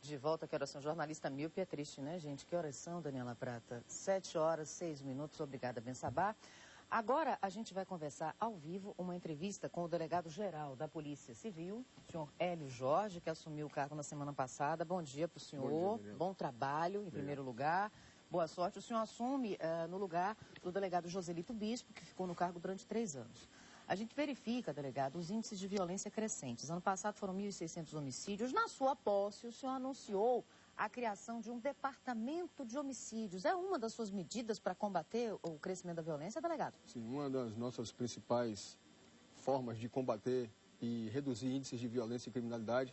De volta, que horas são? Jornalista míope é triste, né, gente? Que horas são, Daniela Prata? 7h06. Obrigada, Ben Sabá. Agora a gente vai conversar ao vivo uma entrevista com o delegado-geral da Polícia Civil, o senhor Hélio Jorge, que assumiu o cargo na semana passada. Bom dia para o senhor. Bom trabalho, em primeiro lugar. Boa sorte. O senhor assume no lugar do delegado Joselito Bispo, que ficou no cargo durante 3 anos. A gente verifica, delegado, os índices de violência crescentes. Ano passado foram 1.600 homicídios. Na sua posse, o senhor anunciou a criação de um departamento de homicídios. É uma das suas medidas para combater o crescimento da violência, delegado? Sim, uma das nossas principais formas de combater e reduzir índices de violência e criminalidade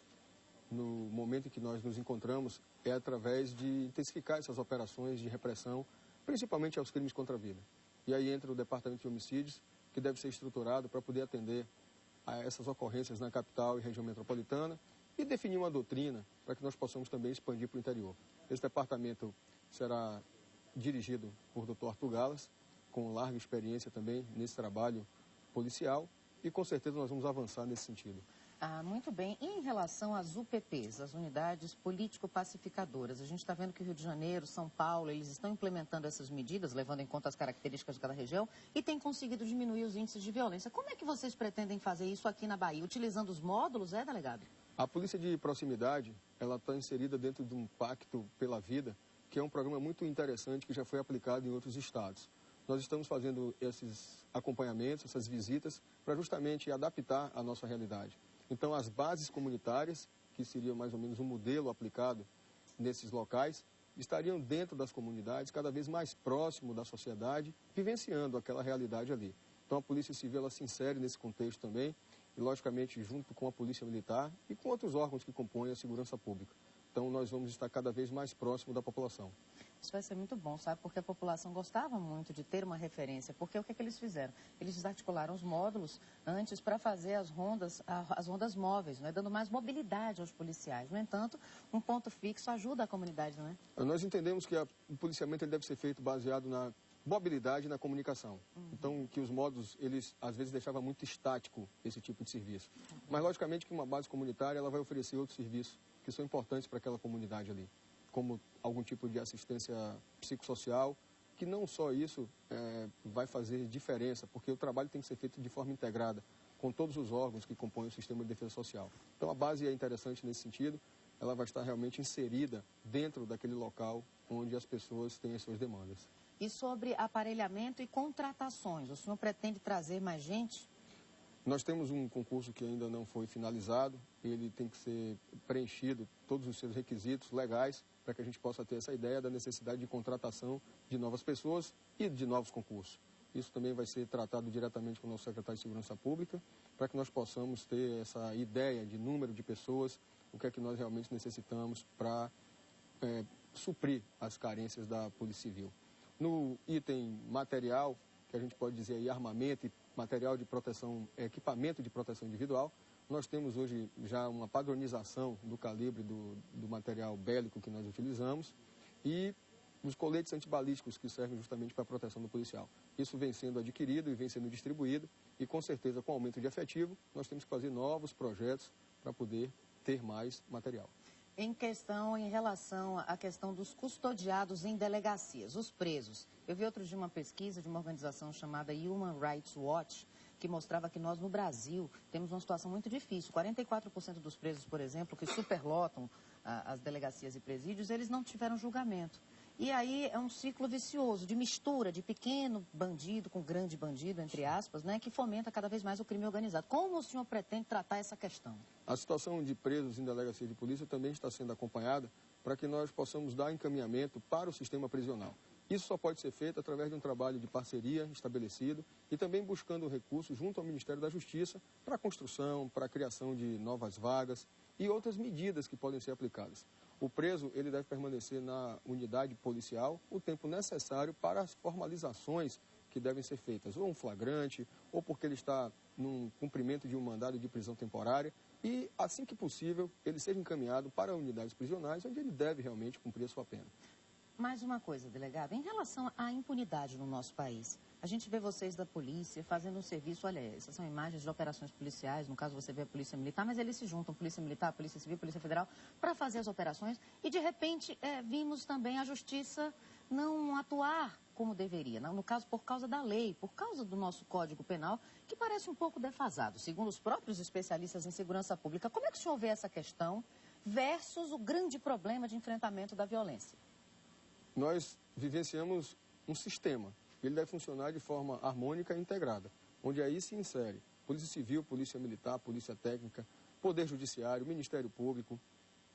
no momento em que nós nos encontramos é através de intensificar essas operações de repressão, principalmente aos crimes contra a vida. E aí entra o departamento de homicídios, que deve ser estruturado para poder atender a essas ocorrências na capital e região metropolitana e definir uma doutrina para que nós possamos também expandir para o interior. Esse departamento será dirigido por Dr. Arthur Galas, com larga experiência também nesse trabalho policial, e com certeza nós vamos avançar nesse sentido. Muito bem. E em relação às UPPs, as unidades político-pacificadoras, a gente está vendo que o Rio de Janeiro, São Paulo, eles estão implementando essas medidas, levando em conta as características de cada região, e têm conseguido diminuir os índices de violência. Como é que vocês pretendem fazer isso aqui na Bahia? Utilizando os módulos, delegado? A polícia de proximidade, ela está inserida dentro de um Pacto pela Vida, que é um programa muito interessante que já foi aplicado em outros estados. Nós estamos fazendo esses acompanhamentos, essas visitas, para justamente adaptar a nossa realidade. Então, as bases comunitárias, que seria mais ou menos um modelo aplicado nesses locais, estariam dentro das comunidades, cada vez mais próximo da sociedade, vivenciando aquela realidade ali. Então, a Polícia Civil ela se insere nesse contexto também, e logicamente junto com a Polícia Militar e com outros órgãos que compõem a segurança pública. Então, nós vamos estar cada vez mais próximo da população. Isso vai ser muito bom, sabe? Porque a população gostava muito de ter uma referência. Porque o que é que eles fizeram? Eles desarticularam os módulos antes para fazer as rondas móveis, né? Dando mais mobilidade aos policiais. No entanto, um ponto fixo ajuda a comunidade, não é? Nós entendemos que o policiamento ele deve ser feito baseado na mobilidade e na comunicação. Então, que os módulos, eles às vezes deixavam muito estático esse tipo de serviço. Mas, logicamente, que uma base comunitária ela vai oferecer outros serviços que são importantes para aquela comunidade ali, como algum tipo de assistência psicossocial, que não só isso vai fazer diferença, porque o trabalho tem que ser feito de forma integrada, com todos os órgãos que compõem o sistema de defesa social. Então a base é interessante nesse sentido, ela vai estar realmente inserida dentro daquele local onde as pessoas têm as suas demandas. E sobre aparelhamento e contratações, o senhor pretende trazer mais gente? Nós temos um concurso que ainda não foi finalizado, ele tem que ser preenchido, todos os seus requisitos legais, para que a gente possa ter essa ideia da necessidade de contratação de novas pessoas e de novos concursos. Isso também vai ser tratado diretamente com o nosso secretário de Segurança Pública, para que nós possamos ter essa ideia de número de pessoas, o que é que nós realmente necessitamos para suprir as carências da Polícia Civil. No item material, que a gente pode dizer aí armamento e material de proteção, equipamento de proteção individual, nós temos hoje já uma padronização do calibre do material bélico que nós utilizamos e os coletes antibalísticos que servem justamente para a proteção do policial. Isso vem sendo adquirido e vem sendo distribuído e com certeza com o aumento de efetivo nós temos que fazer novos projetos para poder ter mais material. Em relação à questão dos custodiados em delegacias, os presos. Eu vi outro dia uma pesquisa de uma organização chamada Human Rights Watch, que mostrava que nós, no Brasil, temos uma situação muito difícil. 44% dos presos, por exemplo, que superlotam as delegacias e presídios, eles não tiveram julgamento. E aí é um ciclo vicioso de mistura de pequeno bandido com grande bandido, entre aspas, né, que fomenta cada vez mais o crime organizado. Como o senhor pretende tratar essa questão? A situação de presos em delegacia de polícia também está sendo acompanhada para que nós possamos dar encaminhamento para o sistema prisional. Isso só pode ser feito através de um trabalho de parceria estabelecido e também buscando recursos junto ao Ministério da Justiça para a construção, para a criação de novas vagas e outras medidas que podem ser aplicadas. O preso ele deve permanecer na unidade policial o tempo necessário para as formalizações que devem ser feitas, ou um flagrante, ou porque ele está num cumprimento de um mandado de prisão temporária, e assim que possível ele seja encaminhado para unidades prisionais onde ele deve realmente cumprir a sua pena. Mais uma coisa, delegado, em relação à impunidade no nosso país, a gente vê vocês da polícia fazendo um serviço, olha, essas são imagens de operações policiais, no caso você vê a Polícia Militar, mas eles se juntam, Polícia Militar, Polícia Civil, Polícia Federal, para fazer as operações e, de repente, vimos também a Justiça não atuar como deveria, no caso, por causa da lei, por causa do nosso Código Penal, que parece um pouco defasado, segundo os próprios especialistas em segurança pública. Como é que o senhor vê essa questão versus o grande problema de enfrentamento da violência? Nós vivenciamos um sistema. Ele deve funcionar de forma harmônica e integrada, onde aí se insere Polícia Civil, Polícia Militar, Polícia Técnica, Poder Judiciário, Ministério Público,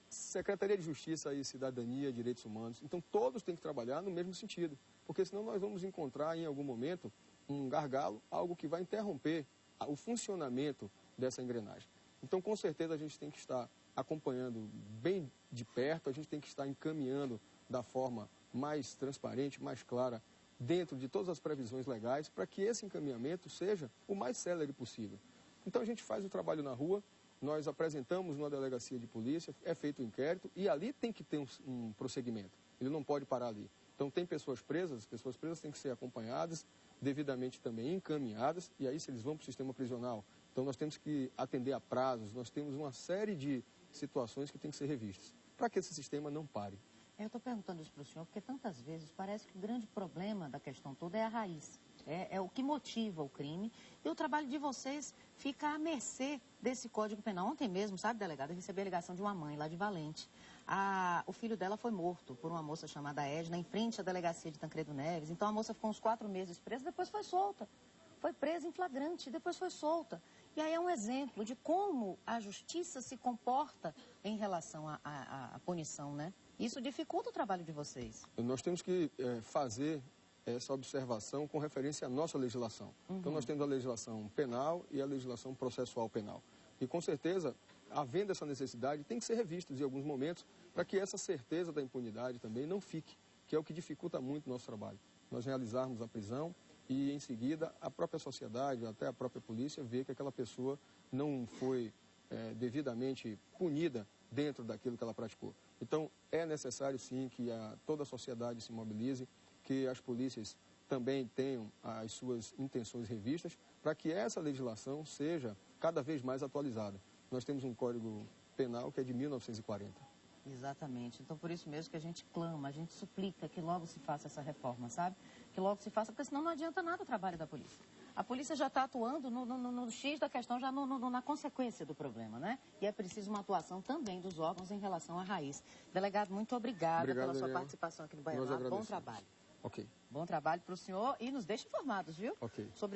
Secretaria de Justiça e Cidadania e Direitos Humanos. Então, todos têm que trabalhar no mesmo sentido, porque senão nós vamos encontrar em algum momento um gargalo, algo que vai interromper o funcionamento dessa engrenagem. Então, com certeza, a gente tem que estar acompanhando bem de perto, a gente tem que estar encaminhando da forma mais transparente, mais clara, dentro de todas as previsões legais, para que esse encaminhamento seja o mais célere possível. Então, a gente faz o trabalho na rua, nós apresentamos numa delegacia de polícia, é feito o inquérito e ali tem que ter um prosseguimento. Ele não pode parar ali. Então, tem pessoas presas, as pessoas presas têm que ser acompanhadas, devidamente também encaminhadas, e aí se eles vão para o sistema prisional, então nós temos que atender a prazos, nós temos uma série de situações que têm que ser revistas, para que esse sistema não pare. Eu estou perguntando isso para o senhor, porque tantas vezes parece que o grande problema da questão toda é a raiz. É o que motiva o crime. E o trabalho de vocês fica à mercê desse Código Penal. Ontem mesmo, sabe, delegado, eu recebi a ligação de uma mãe lá de Valente. O filho dela foi morto por uma moça chamada Edna, em frente à delegacia de Tancredo Neves. Então a moça ficou uns 4 meses presa, depois foi solta. Foi presa em flagrante, depois foi solta. E aí é um exemplo de como a justiça se comporta em relação à punição, né? Isso dificulta o trabalho de vocês. Nós temos que fazer essa observação com referência à nossa legislação. Então, nós temos a legislação penal e a legislação processual penal. E, com certeza, havendo essa necessidade, tem que ser revistos em alguns momentos para que essa certeza da impunidade também não fique, que é o que dificulta muito o nosso trabalho. Nós realizarmos a prisão e, em seguida, a própria sociedade, até a própria polícia, vê que aquela pessoa não foi devidamente punida dentro daquilo que ela praticou. Então, é necessário, sim, que toda a sociedade se mobilize, que as polícias também tenham as suas intenções revistas, para que essa legislação seja cada vez mais atualizada. Nós temos um Código Penal que é de 1940. Exatamente. Então, por isso mesmo que a gente clama, a gente suplica que logo se faça essa reforma, sabe? Que logo se faça, porque senão não adianta nada o trabalho da polícia. A polícia já está atuando no X da questão, já na consequência do problema, né? E é preciso uma atuação também dos órgãos em relação à raiz. Delegado, muito obrigada pela sua participação aqui no Baianado. Bom trabalho. Ok. Bom trabalho para o senhor e nos deixe informados, viu? Ok. Sobre